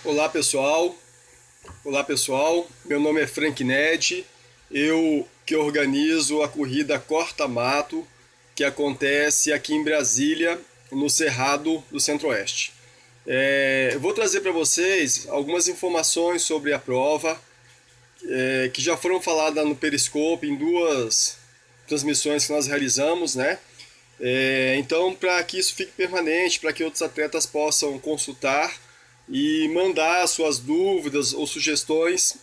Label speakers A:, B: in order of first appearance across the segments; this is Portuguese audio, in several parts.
A: Olá pessoal, meu nome é Frank Ned, eu que organizo a corrida Corta Mato, que acontece aqui em Brasília, no Cerrado do Centro-Oeste. Eu vou trazer para vocês algumas informações sobre a prova, que já foram faladas no Periscope em duas transmissões que nós realizamos, né? Então, para que isso fique permanente, para que outros atletas possam consultar e mandar suas dúvidas ou sugestões,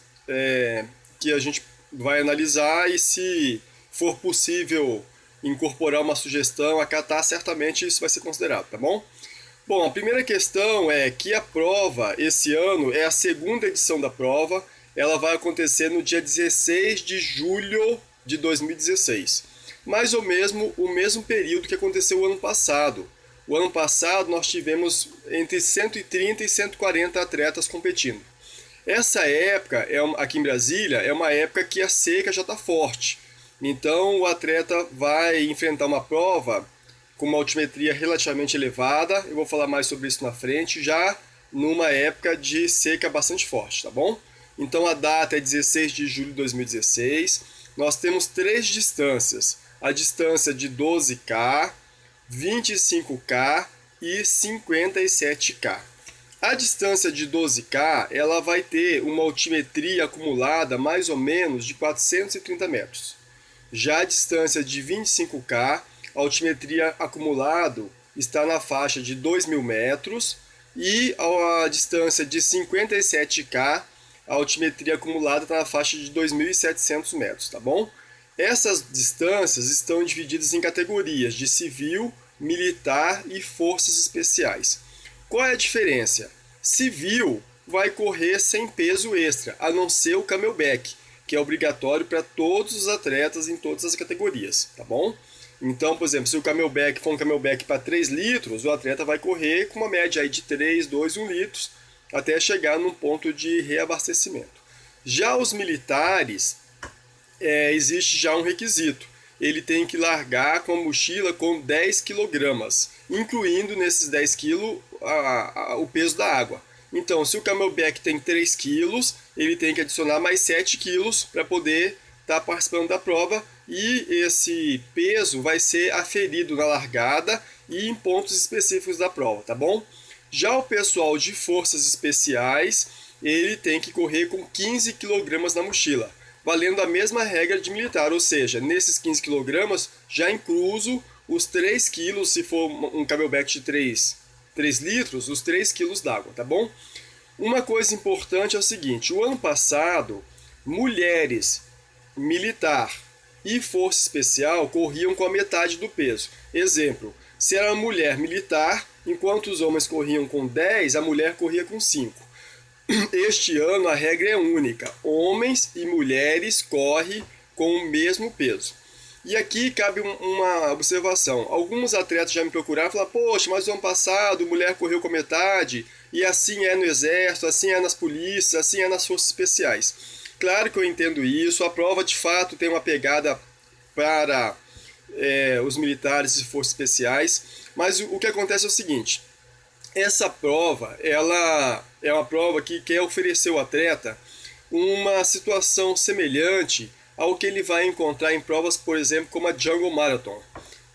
A: que a gente vai analisar, e se for possível incorporar uma sugestão, acatar, certamente isso vai ser considerado, tá bom? Bom, a primeira questão é que a prova, esse ano, é a segunda edição da prova. Ela vai acontecer no dia 16 de julho de 2016. Mais ou menos o mesmo período que aconteceu o ano passado. O ano passado nós tivemos entre 130 e 140 atletas competindo. Essa época, aqui em Brasília, é uma época que a seca já está forte. Então o atleta vai enfrentar uma prova com uma altimetria relativamente elevada. Eu vou falar mais sobre isso na frente, já numa época de seca bastante forte, tá bom? Então a data é 16 de julho de 2016. Nós temos três distâncias: a distância de 12K, 25K e 57K. A distância de 12K, ela vai ter uma altimetria acumulada mais ou menos de 430 metros. Já a distância de 25K, a altimetria acumulado está na faixa de 2.000 metros, e a distância de 57K, a altimetria acumulada está na faixa de 2.700 metros, tá bom? Essas distâncias estão divididas em categorias de civil, militar e forças especiais. Qual é a diferença? Civil vai correr sem peso extra, a não ser o camelback, que é obrigatório para todos os atletas em todas as categorias, tá bom? Então, por exemplo, se o camelback for um camelback para 3 litros, o atleta vai correr com uma média aí de 3, 2, 1 litros, até chegar num ponto de reabastecimento. Já os militares, existe já um requisito. Ele tem que largar com a mochila com 10 quilogramas, incluindo nesses 10 quilos o peso da água. Então, se o camelback tem 3 quilos, ele tem que adicionar mais 7 quilos para poder estar participando da prova, e esse peso vai ser aferido na largada e em pontos específicos da prova, tá bom? Já o pessoal de forças especiais, ele tem que correr com 15 quilogramas na mochila, valendo a mesma regra de militar, ou seja, nesses 15 quilogramas já incluso os 3 quilos, se for um camelback de 3 litros, os 3 quilos d'água, tá bom? Uma coisa importante é o seguinte: o ano passado, mulheres, militar e força especial corriam com a metade do peso. Exemplo, se era uma mulher militar, enquanto os homens corriam com 10, a mulher corria com 5. Este ano a regra é única: homens e mulheres correm com o mesmo peso. E aqui cabe uma observação. Alguns atletas já me procuraram e falaram: poxa, mas no ano passado a mulher correu com metade, e assim é no exército, assim é nas polícias, assim é nas forças especiais. Claro que eu entendo isso, a prova de fato tem uma pegada para os militares e forças especiais, mas o que acontece é o seguinte: essa prova, ela é uma prova que quer oferecer ao atleta uma situação semelhante ao que ele vai encontrar em provas, por exemplo, como a Jungle Marathon.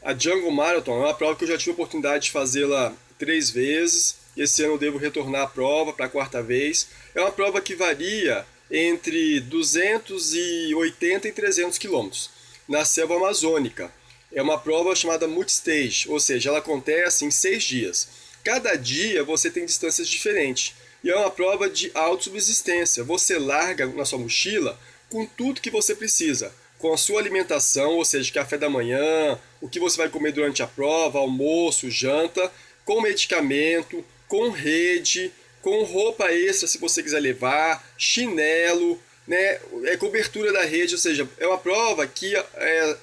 A: A Jungle Marathon é uma prova que eu já tive a oportunidade de fazê-la 3 vezes. Esse ano eu devo retornar à prova para a 4ª vez. É uma prova que varia entre 280 e 300 quilômetros na selva amazônica. É uma prova chamada multistage, ou seja, ela acontece em 6 dias. Cada dia você tem distâncias diferentes. E é uma prova de autossubsistência. Você larga na sua mochila com tudo que você precisa, com a sua alimentação, ou seja, café da manhã, o que você vai comer durante a prova, almoço, janta, com medicamento, com rede, com roupa extra se você quiser levar, chinelo, né, cobertura da rede. Ou seja, é uma prova que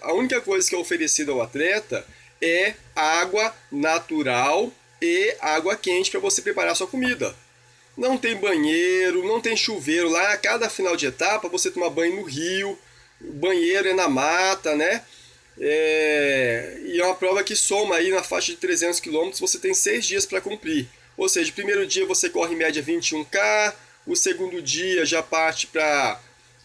A: a única coisa que é oferecida ao atleta é água natural e água quente para você preparar a sua comida. Não tem banheiro, não tem chuveiro lá. A cada final de etapa você toma banho no rio, o banheiro é na mata, né? E é uma prova que soma aí na faixa de 300 quilômetros. Você tem 6 dias para cumprir. Ou seja, o primeiro dia você corre em média 21K, o segundo dia já parte para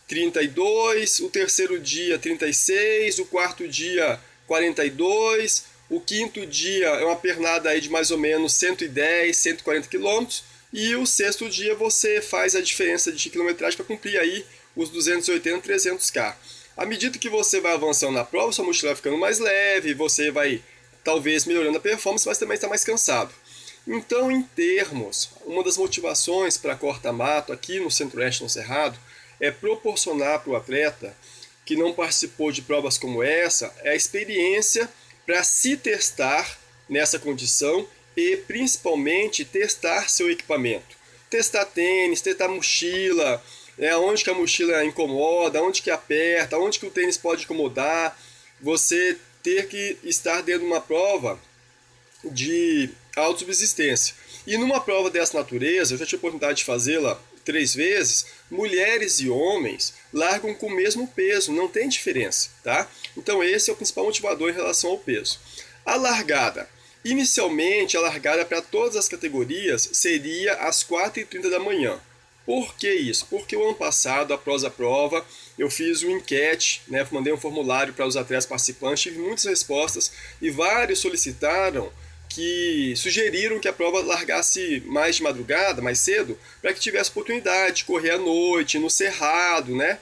A: 32, o terceiro dia 36, o quarto dia 42, o quinto dia é uma pernada aí de mais ou menos 110, 140 quilômetros, e o sexto dia você faz a diferença de quilometragem para cumprir aí os 280, 300K. À medida que você vai avançando na prova, sua mochila vai ficando mais leve, você vai talvez melhorando a performance, mas também está mais cansado. Então, em termos, uma das motivações para corta-mato aqui no Centro-Oeste, no Cerrado, é proporcionar para o atleta que não participou de provas como essa a experiência para se testar nessa condição e principalmente testar seu equipamento. Testar tênis, testar mochila, onde que a mochila incomoda, onde que aperta, onde que o tênis pode incomodar. Você ter que estar dentro de uma prova de autossubsistência. E numa prova dessa natureza, eu já tive a oportunidade de fazê-la 3 vezes, mulheres e homens largam com o mesmo peso, não tem diferença, tá? Então esse é o principal motivador em relação ao peso. A largada. Inicialmente, a largada para todas as categorias seria às 4h30 da manhã. Por que isso? Porque o ano passado, após a prova, eu fiz uma enquete, mandei um formulário para os atletas participantes, tive muitas respostas e vários solicitaram sugeriram que a prova largasse mais de madrugada, mais cedo, para que tivesse oportunidade de correr à noite, no cerrado, né?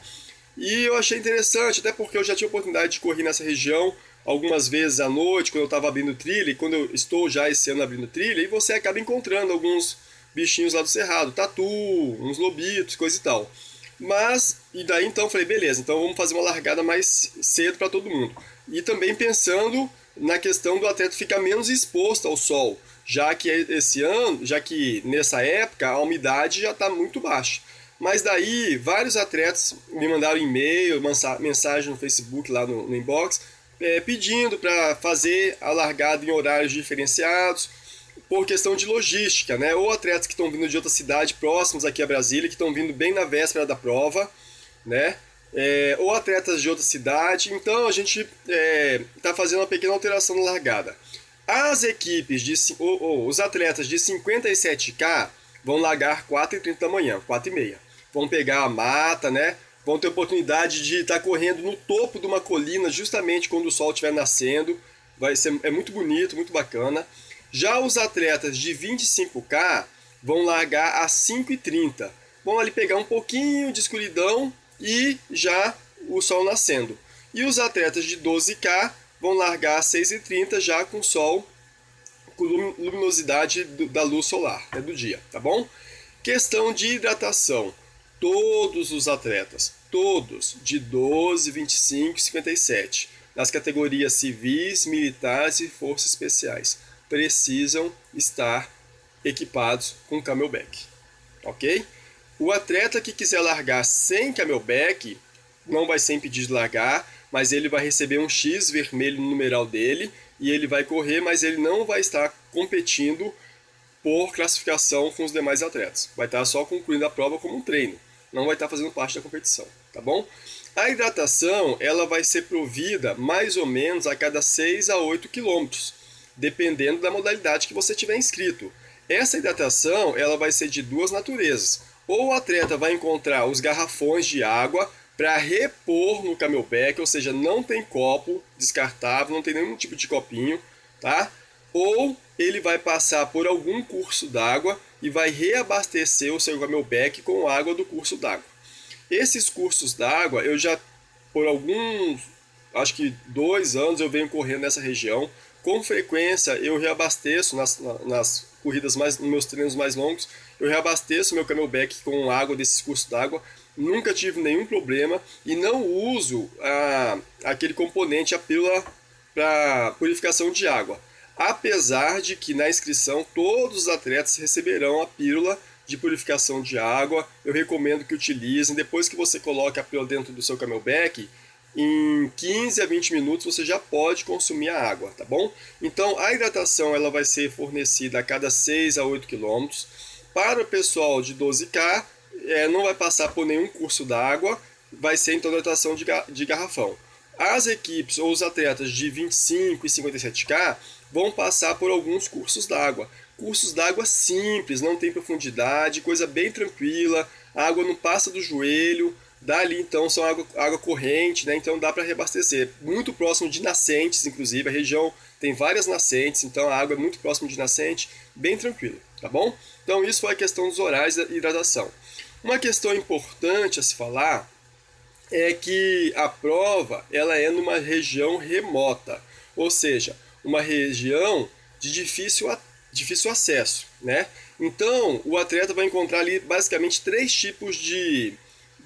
A: E eu achei interessante, até porque eu já tive a oportunidade de correr nessa região algumas vezes à noite, quando eu estava abrindo trilha, e quando eu estou já esse ano abrindo trilha, e você acaba encontrando alguns bichinhos lá do cerrado, tatu, uns lobitos, coisa e tal. Mas, e daí então eu falei, beleza, então vamos fazer uma largada mais cedo para todo mundo. E também pensando na questão do atleta ficar menos exposto ao sol, já que esse ano, já que nessa época a umidade já está muito baixa. Mas daí vários atletas me mandaram e-mail, mensagem no Facebook lá no inbox, pedindo para fazer a largada em horários diferenciados, por questão de logística, né? Ou atletas que estão vindo de outra cidade próximos aqui a Brasília, que estão vindo bem na véspera da prova, né? Ou atletas de outra cidade. Então a gente está fazendo uma pequena alteração na largada. As equipes, os atletas de 57K vão largar 4h30 da manhã, 4h30. Vão pegar a mata, né? Vão ter oportunidade de estar correndo no topo de uma colina justamente quando o sol estiver nascendo. É muito bonito, muito bacana. Já os atletas de 25K vão largar às 5h30. Vão ali pegar um pouquinho de escuridão e já o sol nascendo. E os atletas de 12K vão largar às 6h30 já com sol, com luminosidade da luz solar, do dia, tá bom? Questão de hidratação. Todos os atletas, todos, de 12, 25 e 57, nas categorias civis, militares e forças especiais, precisam estar equipados com camelback, ok? O atleta que quiser largar sem camelback não vai ser impedido de largar, mas ele vai receber um X vermelho no numeral dele e ele vai correr, mas ele não vai estar competindo por classificação com os demais atletas. Vai estar só concluindo a prova como um treino, não vai estar fazendo parte da competição, tá bom? A hidratação ela vai ser provida mais ou menos a cada 6 a 8 quilômetros, dependendo da modalidade que você tiver inscrito. Essa hidratação ela vai ser de duas naturezas. Ou o atleta vai encontrar os garrafões de água para repor no camelback, ou seja, não tem copo descartável, não tem nenhum tipo de copinho, tá? Ou ele vai passar por algum curso d'água e vai reabastecer o seu camelback com água do curso d'água. Esses cursos d'água, eu já, por alguns, acho que 2 anos, eu venho correndo nessa região. Com frequência, eu reabasteço nas corridas nos meus treinos mais longos, eu reabasteço meu camelback com água desses cursos d'água. Nunca tive nenhum problema e não uso aquele componente, a pílula para purificação de água. Apesar de que na inscrição todos os atletas receberão a pílula de purificação de água, eu recomendo que utilizem. Depois que você coloca a pílula dentro do seu camelback, em 15 a 20 minutos você já pode consumir a água, tá bom? Então a hidratação ela vai ser fornecida a cada 6 a 8 quilômetros. Para o pessoal de 12K, não vai passar por nenhum curso d'água, vai ser então hidratação de garrafão. As equipes ou os atletas de 25 e 57K vão passar por alguns cursos d'água. cursos d'água simples, não tem profundidade, coisa bem tranquila, a água não passa do joelho, dali então são água corrente, né? Então dá para reabastecer. Muito próximo de nascentes, inclusive, a região tem várias nascentes, então a água é muito próxima de nascente, bem tranquilo, tá bom? Então isso foi a questão dos horários da hidratação. Uma questão importante a se falar é que a prova ela é numa região remota, ou seja, uma região de difícil acesso, né? Então, o atleta vai encontrar ali basicamente três tipos de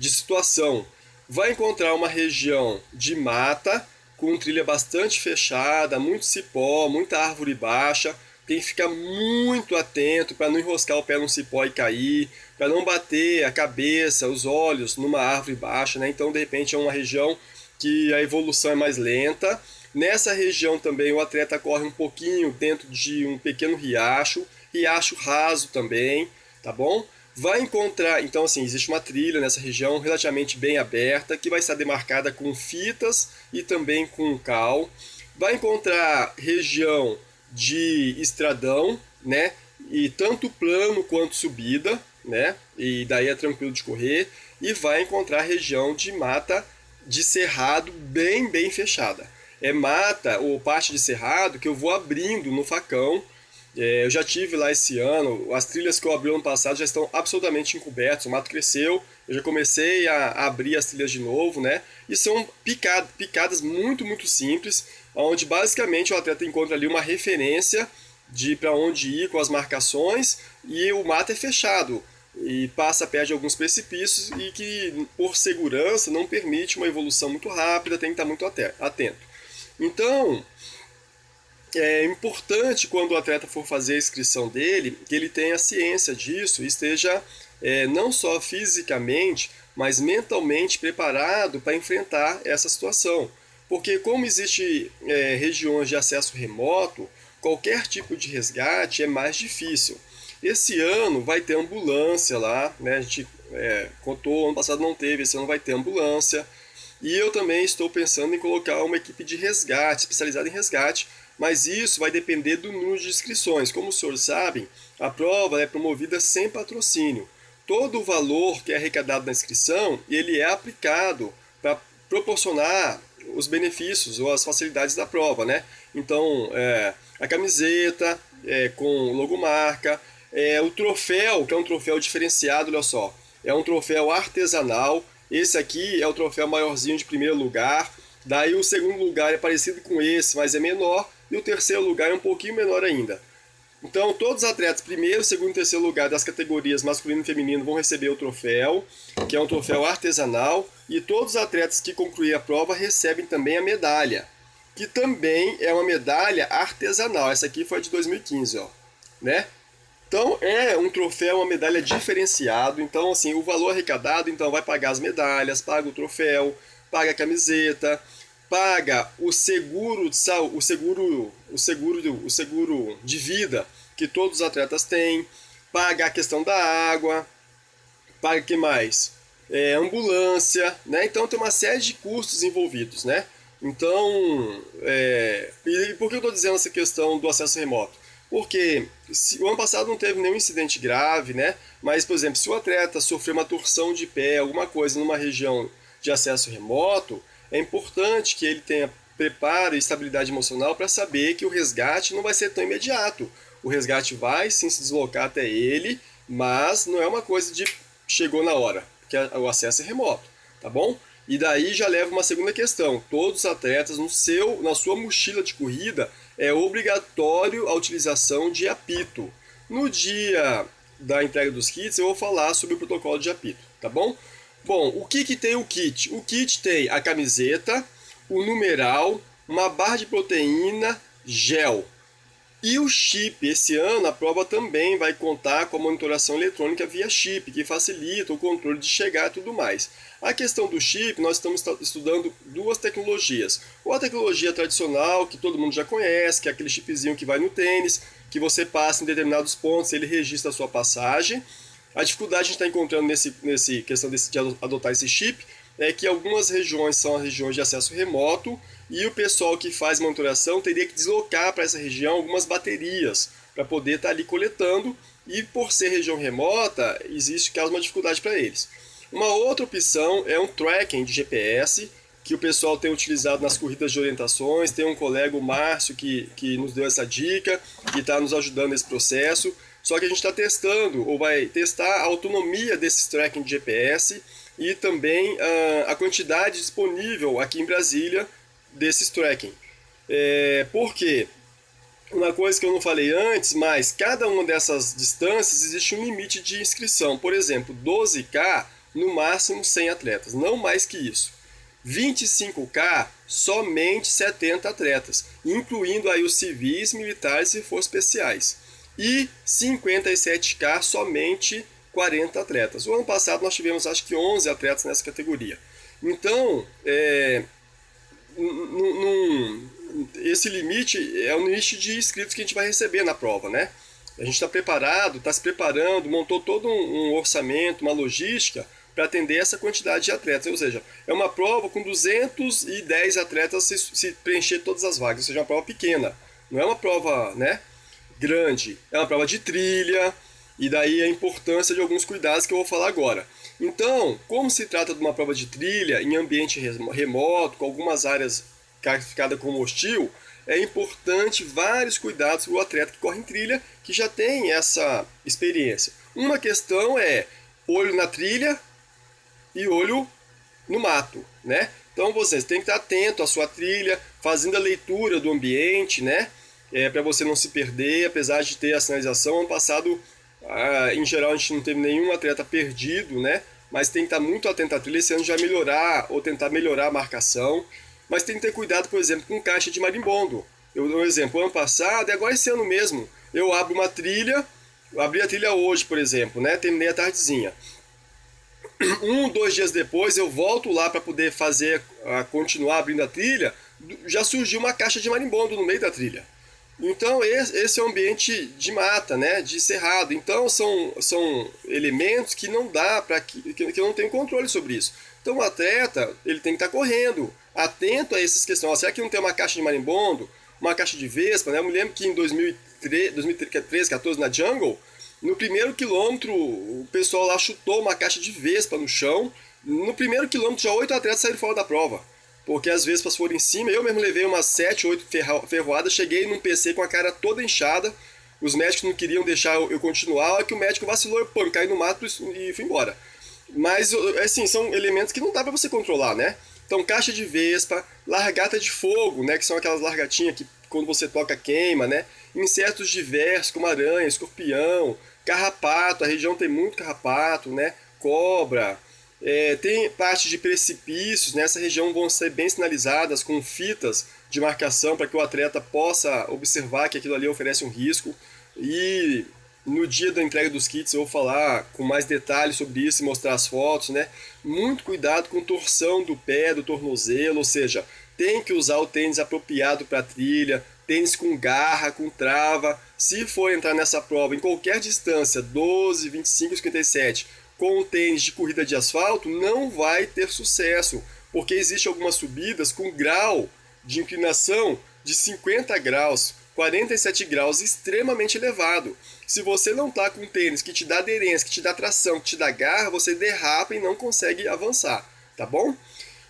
A: situação. Vai encontrar uma região de mata, com trilha bastante fechada, muito cipó, muita árvore baixa. Tem que ficar muito atento para não enroscar o pé no cipó e cair, para não bater a cabeça, os olhos numa árvore baixa, né? Então, de repente, é uma região que a evolução é mais lenta. Nessa região também o atleta corre um pouquinho dentro de um pequeno riacho, riacho raso também, tá bom? Vai encontrar, então assim, existe uma trilha nessa região relativamente bem aberta, que vai estar demarcada com fitas e também com cal. Vai encontrar região de estradão, né? E tanto plano quanto subida, né? E daí é tranquilo de correr. E vai encontrar região de mata de cerrado bem fechada. É mata ou parte de cerrado que eu vou abrindo no facão. Eu já tive lá esse ano, as trilhas que eu abri ano passado já estão absolutamente encobertas, o mato cresceu, eu já comecei a abrir as trilhas de novo, né? E são picadas muito simples, onde basicamente o atleta encontra ali uma referência de para onde ir com as marcações e o mato é fechado e passa perto de alguns precipícios e que por segurança não permite uma evolução muito rápida, tem que estar muito atento. Então, é importante quando o atleta for fazer a inscrição dele, que ele tenha ciência disso e esteja não só fisicamente, mas mentalmente preparado para enfrentar essa situação. Porque como existe regiões de acesso remoto, qualquer tipo de resgate é mais difícil. Esse ano vai ter ambulância lá, né? A gente contou, ano passado não teve, esse ano vai ter ambulância. E eu também estou pensando em colocar uma equipe de resgate, especializada em resgate, mas isso vai depender do número de inscrições. Como os senhores sabem, a prova é promovida sem patrocínio. Todo o valor que é arrecadado na inscrição, ele é aplicado para proporcionar os benefícios ou as facilidades da prova, né? Então, a camiseta com logomarca, o troféu, que é um troféu diferenciado, olha só, é um troféu artesanal. Esse aqui é o troféu maiorzinho de primeiro lugar. Daí o segundo lugar é parecido com esse, mas é menor. E o terceiro lugar é um pouquinho menor ainda. Então todos os atletas, primeiro, segundo e terceiro lugar das categorias masculino e feminino vão receber o troféu, que é um troféu artesanal. E todos os atletas que concluírem a prova recebem também a medalha, que também é uma medalha artesanal. Essa aqui foi de 2015, ó, né? Então é um troféu, uma medalha diferenciado. Então assim, o valor arrecadado então vai pagar as medalhas, paga o troféu, paga a camiseta, paga o seguro de vida que todos os atletas têm, paga a questão da água, paga o que mais? Ambulância, né? Então tem uma série de custos envolvidos, né? Então, e por que eu estou dizendo essa questão do acesso remoto? Porque o ano passado não teve nenhum incidente grave, né? Mas, por exemplo, se o atleta sofrer uma torção de pé, alguma coisa numa região de acesso remoto, é importante que ele tenha preparo e estabilidade emocional para saber que o resgate não vai ser tão imediato. O resgate vai sim se deslocar até ele, mas não é uma coisa de chegou na hora, porque o acesso é remoto, tá bom? E daí já leva uma segunda questão. Todos os atletas na sua mochila de corrida é obrigatório a utilização de apito. No dia da entrega dos kits eu vou falar sobre o protocolo de apito, tá bom? Bom, o que tem o kit? O kit tem a camiseta, o numeral, uma barra de proteína, gel. E o chip, esse ano a prova também vai contar com a monitoração eletrônica via chip, que facilita o controle de chegada e tudo mais. A questão do chip, nós estamos estudando duas tecnologias. Ou a tecnologia tradicional, que todo mundo já conhece, que é aquele chipzinho que vai no tênis, que você passa em determinados pontos, ele registra a sua passagem. A dificuldade que a gente está encontrando nesse questão de adotar esse chip é que algumas regiões são as regiões de acesso remoto e o pessoal que faz monitoração teria que deslocar para essa região algumas baterias para poder estar ali coletando, e por ser região remota, existe causa uma dificuldade para eles. Uma outra opção é um tracking de GPS, que o pessoal tem utilizado nas corridas de orientações. Tem um colega, o Márcio, que nos deu essa dica, que está nos ajudando nesse processo. Só que a gente está testando, ou vai testar a autonomia desses tracking de GPS e também a quantidade disponível aqui em Brasília desses tracking. Por quê? Uma coisa que eu não falei antes, mas cada uma dessas distâncias existe um limite de inscrição. Por exemplo, 12K, no máximo 100 atletas, não mais que isso. 25K, somente 70 atletas, incluindo aí os civis, militares e forças especiais. E 57K, somente 40 atletas. O ano passado nós tivemos acho que 11 atletas nessa categoria. Então, esse limite é o limite de inscritos que a gente vai receber na prova, né? A gente está preparado, está se preparando, montou todo um orçamento, uma logística para atender essa quantidade de atletas. Ou seja, é uma prova com 210 atletas se preencher todas as vagas. Ou seja, é uma prova pequena. Não é uma prova, né, grande. É uma prova de trilha, e daí a importância de alguns cuidados que eu vou falar agora. Então, como se trata de uma prova de trilha em ambiente remoto, com algumas áreas classificadas como hostil, é importante vários cuidados para o atleta que corre em trilha, que já tem essa experiência. Uma questão é olho na trilha e olho no mato, né? Então vocês têm que estar atento à sua trilha, fazendo a leitura do ambiente, né? Para você não se perder, apesar de ter a sinalização. Ano passado, em geral, a gente não teve nenhum atleta perdido, né? Mas tem que estar muito atento à trilha. Esse ano já melhorar ou tentar melhorar a marcação. Mas tem que ter cuidado, por exemplo, com caixa de marimbondo. Eu dou um exemplo, ano passado, e agora esse ano mesmo, eu abro uma trilha, eu abri a trilha hoje, por exemplo, né? Terminei a tardezinha. 2 dias depois eu volto lá para poder continuar abrindo a trilha, já surgiu uma caixa de marimbondo no meio da trilha. Então esse é um ambiente de mata, né, de cerrado. Então são elementos que não dá que eu não tenho controle sobre isso. Então o atleta ele tem que estar correndo, atento a essas questões. Será que não tem uma caixa de marimbondo, uma caixa de vespa, né? Eu me lembro que em 2013, 14 na Jungle, no primeiro quilômetro o pessoal lá chutou uma caixa de vespa no chão. No primeiro quilômetro já 8 atletas saíram fora da prova, porque as vespas foram em cima. Eu mesmo levei umas 7, 8 ferroadas, cheguei num PC com a cara toda inchada. Os médicos não queriam deixar eu continuar, que o médico vacilou, eu caí no mato e fui embora. Mas, assim, são elementos que não dá para você controlar, né? Então, caixa de vespa, largata de fogo, né? Que são aquelas largatinhas que quando você toca queima, né? Insetos diversos, como aranha, escorpião, carrapato, a região tem muito carrapato, né? Cobra. Tem parte de precipícios, nessa região vão ser bem sinalizadas com fitas de marcação para que o atleta possa observar que aquilo ali oferece um risco. E no dia da entrega dos kits eu vou falar com mais detalhes sobre isso e mostrar as fotos, né? Muito cuidado com torção do pé, do tornozelo, ou seja, tem que usar o tênis apropriado para a trilha, tênis com garra, com trava. Se for entrar nessa prova em qualquer distância, 12, 25, 57, com o tênis de corrida de asfalto, não vai ter sucesso, porque existem algumas subidas com grau de inclinação de 50 graus, 47 graus, extremamente elevado. Se você não está com um tênis que te dá aderência, que te dá tração, que te dá garra, você derrapa e não consegue avançar, tá bom?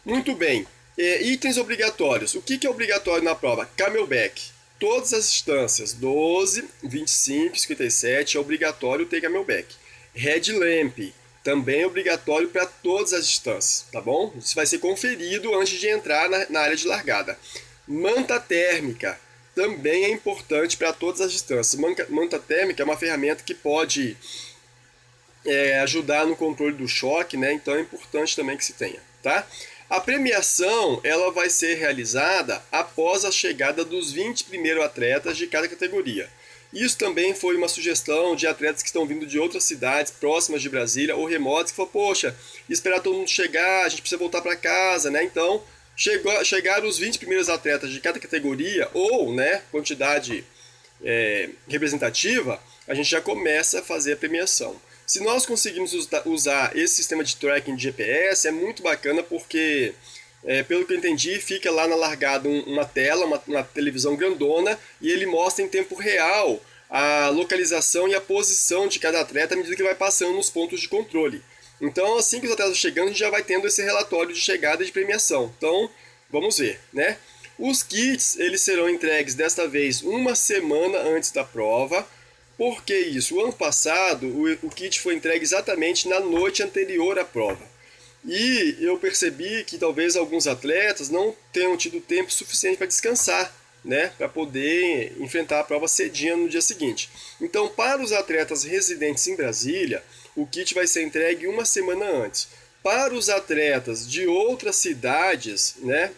A: Muito bem. Itens obrigatórios. O que é obrigatório na prova? Camelback. Todas as distâncias, 12, 25, 57, é obrigatório ter camelback. Headlamp, também é obrigatório para todas as distâncias, tá bom? Isso vai ser conferido antes de entrar na área de largada. Manta térmica, também é importante para todas as distâncias. Manta térmica é uma ferramenta que pode ajudar no controle do choque, né? Então é importante também que se tenha, tá? A premiação ela vai ser realizada após a chegada dos 20 primeiros atletas de cada categoria. Isso também foi uma sugestão de atletas que estão vindo de outras cidades próximas de Brasília ou remotas, que falou, poxa, esperar todo mundo chegar, a gente precisa voltar para casa, né? Então, chegaram os 20 primeiros atletas de cada categoria, ou, né, quantidade representativa, a gente já começa a fazer a premiação. Se nós conseguirmos usar esse sistema de tracking de GPS, é muito bacana porque, pelo que eu entendi, fica lá na largada uma tela, uma televisão grandona, e ele mostra em tempo real a localização e a posição de cada atleta à medida que vai passando nos pontos de controle. Então, assim que os atletas chegando, a gente já vai tendo esse relatório de chegada e de premiação. Então, vamos ver, né? Os kits, eles serão entregues desta vez uma semana antes da prova. Por que isso? O ano passado, o kit foi entregue exatamente na noite anterior à prova. E eu percebi que talvez alguns atletas não tenham tido tempo suficiente para descansar, né, para poder enfrentar a prova cedinho no dia seguinte. Então, para os atletas residentes em Brasília, o kit vai ser entregue uma semana antes. Para os atletas de outras cidades, né,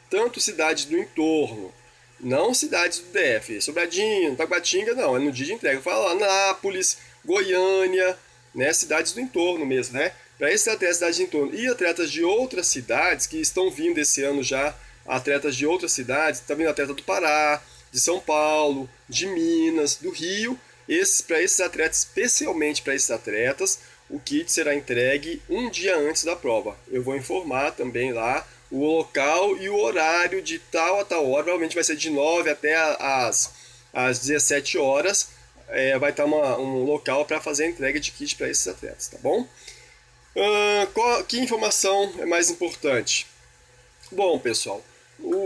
A: tanto cidades do entorno, não cidades do DF, Sobradinho, Taguatinga, não, é no dia de entrega. Fala Anápolis, Goiânia, né, cidades do entorno mesmo, né? Para esses atletas cidades de entorno e atletas de outras cidades que estão vindo esse ano já, atletas de outras cidades, está vindo atleta do Pará, de São Paulo, de Minas, do Rio. Para esses atletas, especialmente para esses atletas, o kit será entregue um dia antes da prova. Eu vou informar também lá o local e o horário de tal a tal hora. Provavelmente vai ser de 9 até as 17 horas. Vai estar um local para fazer a entrega de kit para esses atletas, tá bom? Que informação é mais importante? Bom, pessoal,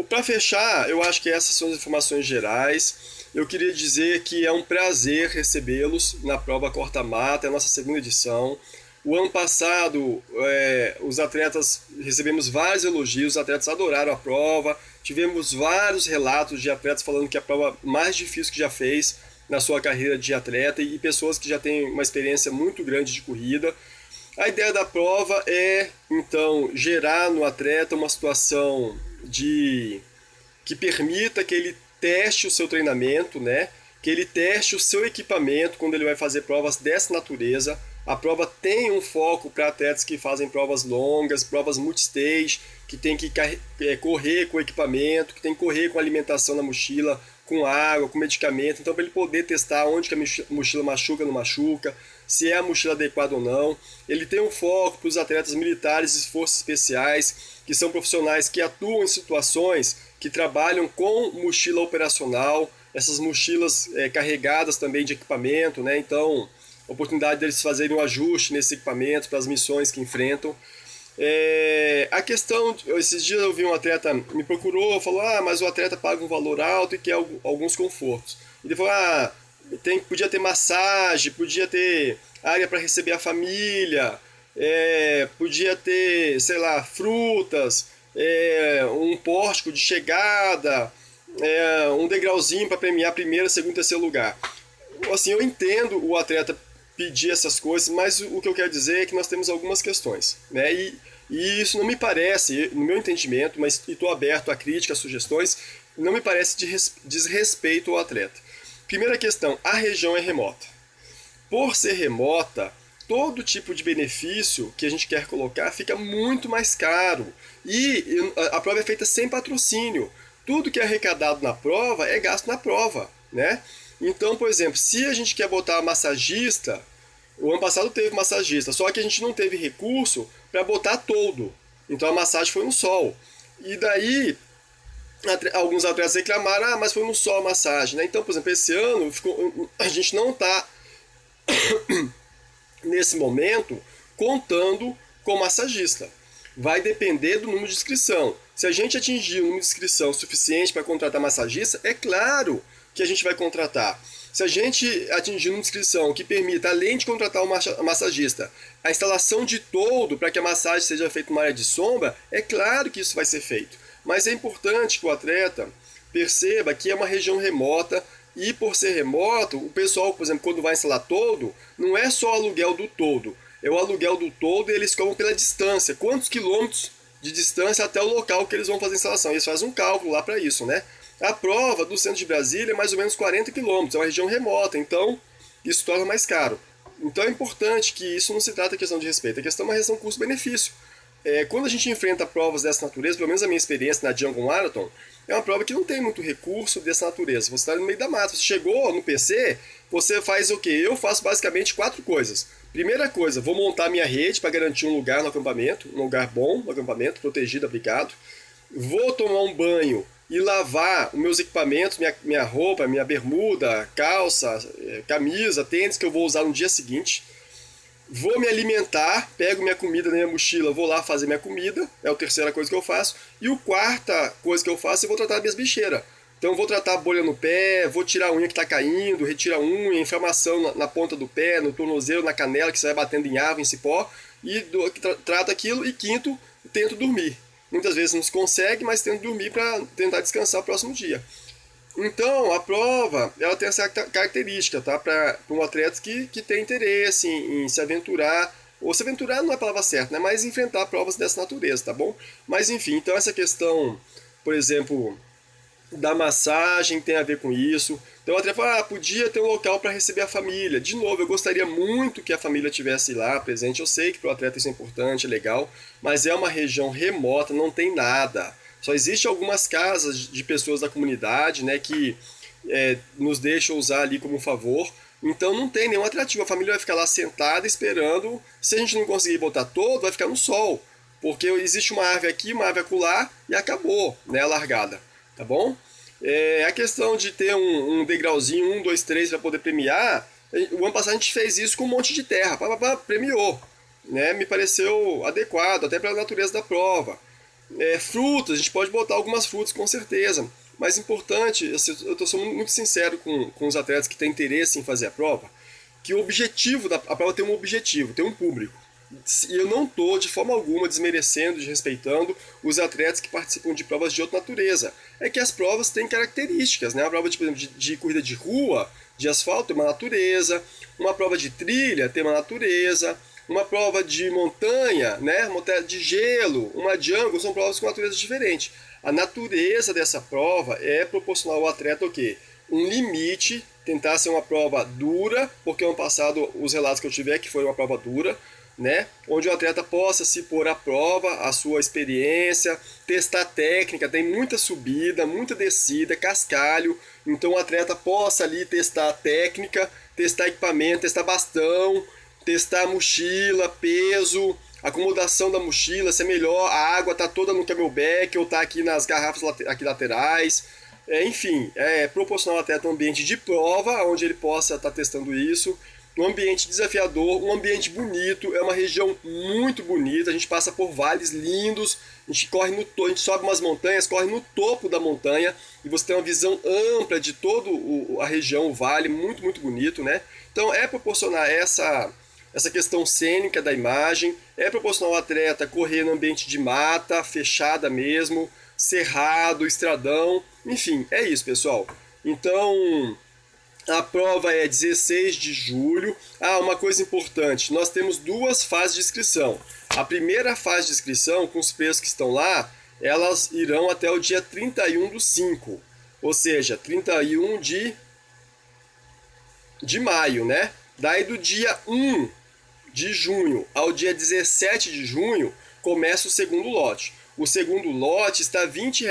A: para fechar, eu acho que essas são as informações gerais. Eu queria dizer que é um prazer recebê-los na prova corta-mata, é a nossa segunda edição. O ano passado, os atletas, recebemos vários elogios, os atletas adoraram a prova, tivemos vários relatos de atletas falando que é a prova mais difícil que já fez na sua carreira de atleta e pessoas que já têm uma experiência muito grande de corrida. A ideia da prova é, então, gerar no atleta uma situação que permita que ele teste o seu treinamento, né? Que ele teste o seu equipamento quando ele vai fazer provas dessa natureza. A prova tem um foco para atletas que fazem provas longas, provas multistage, que tem que correr com o equipamento, que tem que correr com alimentação na mochila, com água, com medicamento. Então, para ele poder testar onde que a mochila machuca ou não machuca, se é a mochila adequada ou não. Ele tem um foco para os atletas militares e forças especiais, que são profissionais que atuam em situações que trabalham com mochila operacional, essas mochilas carregadas também de equipamento, né? Então, a oportunidade deles fazerem um ajuste nesse equipamento para as missões que enfrentam. A questão, esses dias eu vi um atleta me procurou, falou, mas o atleta paga um valor alto e quer alguns confortos. Ele falou, podia ter massagem, podia ter área para receber a família, podia ter, sei lá, frutas, um pórtico de chegada, um degrauzinho para premiar primeiro, segundo, terceiro lugar. Assim, eu entendo o atleta pedir essas coisas, mas o que eu quero dizer é que nós temos algumas questões, né? E isso não me parece, no meu entendimento, mas estou aberto a críticas, a sugestões, não me parece de desrespeito ao atleta. Primeira questão, a região é remota. Por ser remota, todo tipo de benefício que a gente quer colocar fica muito mais caro. E a prova é feita sem patrocínio. Tudo que é arrecadado na prova é gasto na prova, né? Então, por exemplo, se a gente quer botar massagista, o ano passado teve massagista, só que a gente não teve recurso para botar todo. Então a massagem foi no sol. E daí alguns atletas reclamaram, mas foi no sol a massagem, né? Então, por exemplo, esse ano a gente não está nesse momento contando com massagista. Vai depender do número de inscrição. Se a gente atingir o número de inscrição suficiente para contratar massagista, é claro que a gente vai contratar. Se a gente atingir uma inscrição que permita, além de contratar o massagista, a instalação de toldo para que a massagem seja feita numa área de sombra, é claro que isso vai ser feito. Mas é importante que o atleta perceba que é uma região remota e, por ser remoto, o pessoal, por exemplo, quando vai instalar toldo, não é só o aluguel do toldo, é o aluguel do toldo e eles cobram pela distância. Quantos quilômetros de distância até o local que eles vão fazer a instalação? Eles fazem um cálculo lá para isso, né? A prova do centro de Brasília é mais ou menos 40 quilômetros, é uma região remota, então isso torna mais caro. Então é importante que isso não se trata de questão de respeito, a questão é uma relação custo-benefício. Quando a gente enfrenta provas dessa natureza, pelo menos a minha experiência na Jungle Marathon, é uma prova que não tem muito recurso dessa natureza. Você está no meio da mata, você chegou no PC, você faz o quê? Eu faço basicamente 4 coisas. Primeira coisa, vou montar minha rede para garantir um lugar no acampamento, um lugar bom no acampamento, protegido, abrigado. Vou tomar um banho e lavar os meus equipamentos, minha roupa, minha bermuda, calça, camisa, tênis que eu vou usar no dia seguinte. Vou me alimentar, pego minha comida na minha mochila, vou lá fazer minha comida, é a terceira coisa que eu faço. E a quarta coisa que eu faço, eu vou tratar minhas bicheiras. Então eu vou tratar a bolha no pé, vou tirar a unha que está caindo, retira a unha, inflamação na ponta do pé, no tornozelo, na canela, que você vai batendo em árvore, em cipó, e trato aquilo. E quinto, tento dormir. Muitas vezes não se consegue, mas tento dormir para tentar descansar o próximo dia. Então, a prova, ela tem essa característica, tá? Para um atleta que tem interesse em se aventurar, ou se aventurar não é a palavra certa, né? Mas enfrentar provas dessa natureza, tá bom? Mas enfim, então essa questão, por exemplo, da massagem tem a ver com isso. Então o atleta fala, podia ter um local para receber a família. De novo, eu gostaria muito que a família estivesse lá presente. Eu sei que para o atleta isso é importante, é legal, mas é uma região remota, não tem nada. Só existe algumas casas de pessoas da comunidade, né, que nos deixam usar ali como um favor. Então não tem nenhum atrativo. A família vai ficar lá sentada esperando. Se a gente não conseguir botar todo, vai ficar no sol. Porque existe uma árvore aqui, uma árvore acolá e acabou, né, a largada. Tá bom? A questão de ter um degrauzinho, 1, 2, 3 para poder premiar. O ano passado a gente fez isso com um monte de terra. Premiou. Né? Me pareceu adequado, até para a natureza da prova. Frutas, a gente pode botar algumas frutas com certeza. Mas importante, eu estou sendo muito sincero com os atletas que têm interesse em fazer a prova, que o objetivo a prova tem um objetivo, tem um público. E eu não estou de forma alguma desmerecendo, desrespeitando os atletas que participam de provas de outra natureza. É que as provas têm características, né? A prova por exemplo, de corrida de rua, de asfalto, tem uma natureza. Uma prova de trilha tem uma natureza. Uma prova de montanha, né? Montanha de gelo, uma jungle, são provas com natureza diferente. A natureza dessa prova é proporcionar ao atleta o quê? Um limite, tentar ser uma prova dura, porque ano passado os relatos que eu tive é que foi uma prova dura, né? Onde o atleta possa se pôr à prova, a sua experiência, testar técnica, tem muita subida, muita descida, cascalho, então o atleta possa ali testar a técnica, testar equipamento, testar bastão, testar a mochila, peso, acomodação da mochila, se é melhor, a água está toda no camelback ou está aqui nas garrafas aqui laterais. Enfim, proporcionar ao atleta um ambiente de prova, onde ele possa estar testando isso, um ambiente desafiador, um ambiente bonito, é uma região muito bonita, a gente passa por vales lindos, a gente sobe umas montanhas, corre no topo da montanha e você tem uma visão ampla de toda a região, o vale, muito, muito bonito, né? Então proporcionar essa questão cênica da imagem, proporcionar ao atleta correr no ambiente de mata, fechada mesmo, cerrado, estradão, enfim, é isso, pessoal. Então, a prova é 16 de julho. Uma coisa importante, nós temos duas fases de inscrição. A primeira fase de inscrição, com os preços que estão lá, elas irão até o dia 31/5, ou seja, 31 de maio, né? Daí do dia 1 de junho ao dia 17 de junho começa o segundo lote. O segundo lote está R$ 20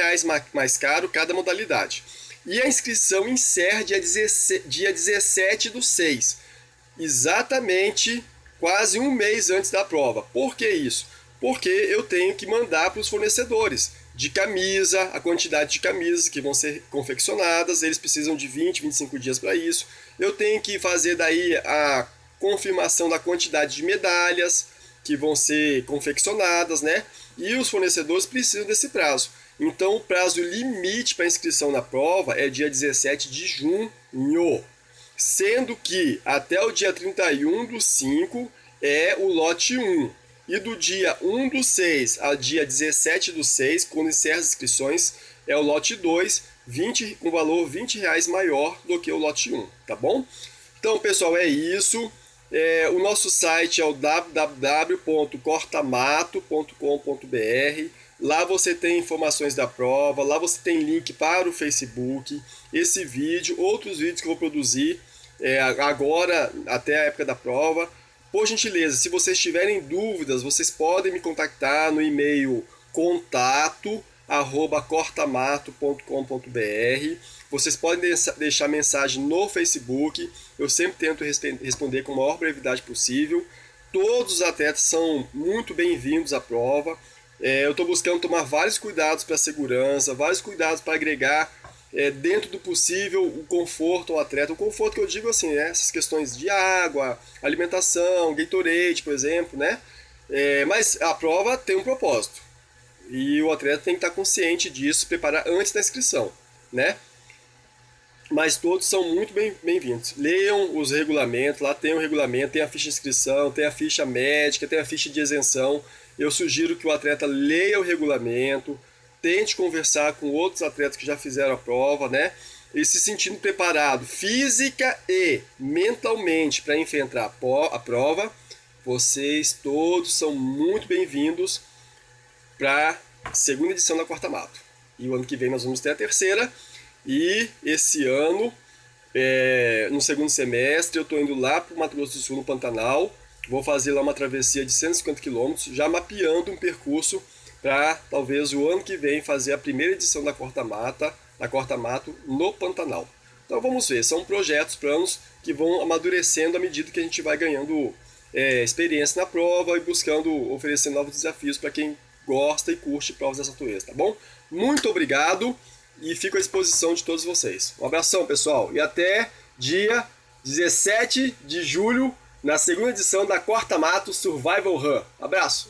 A: mais caro cada modalidade. E a inscrição encerra dia 17/6, exatamente quase um mês antes da prova. Por que isso? Porque eu tenho que mandar para os fornecedores de camisa, a quantidade de camisas que vão ser confeccionadas, eles precisam de 20, 25 dias para isso. Eu tenho que fazer daí a confirmação da quantidade de medalhas que vão ser confeccionadas, né? E os fornecedores precisam desse prazo. Então, o prazo limite para inscrição na prova é dia 17 de junho, sendo que até o dia 31/5 é o lote 1. E do dia 1/6 ao dia 17/6, quando encerra as inscrições, é o lote 2, com valor R$ 20 maior do que o lote 1, tá bom? Então, pessoal, é isso. O nosso site é o www.cortamato.com.br. Lá você tem informações da prova, lá você tem link para o Facebook, esse vídeo, outros vídeos que eu vou produzir agora até a época da prova. Por gentileza, se vocês tiverem dúvidas, vocês podem me contactar no e-mail contato@cortamato.com.br. Vocês podem deixar mensagem no Facebook, eu sempre tento responder com a maior brevidade possível. Todos os atletas são muito bem-vindos à prova. Eu estou buscando tomar vários cuidados para a segurança, vários cuidados para agregar, dentro do possível, o conforto ao atleta. O conforto que eu digo assim, essas questões de água, alimentação, Gatorade, por exemplo, né? Mas a prova tem um propósito. E o atleta tem que estar consciente disso, preparar antes da inscrição, né? Mas todos são muito bem-vindos. Leiam os regulamentos, lá tem o regulamento, tem a ficha de inscrição, tem a ficha médica, tem a ficha de isenção. Eu sugiro que o atleta leia o regulamento, tente conversar com outros atletas que já fizeram a prova, né? E se sentindo preparado física e mentalmente para enfrentar a prova, vocês todos são muito bem-vindos para a segunda edição da Quarta Mato. E o ano que vem nós vamos ter a terceira. E esse ano, no segundo semestre, eu estou indo lá para o Mato Grosso do Sul, no Pantanal. Vou fazer lá uma travessia de 150 quilômetros, já mapeando um percurso para talvez o ano que vem fazer a primeira edição da Quarta Mato no Pantanal. Então vamos ver, são projetos, planos que vão amadurecendo à medida que a gente vai ganhando experiência na prova e buscando oferecer novos desafios para quem gosta e curte provas dessa natureza, tá bom? Muito obrigado e fico à disposição de todos vocês. Um abração, pessoal, e até dia 17 de julho na segunda edição da Quarta Mato Survival Run. Abraço!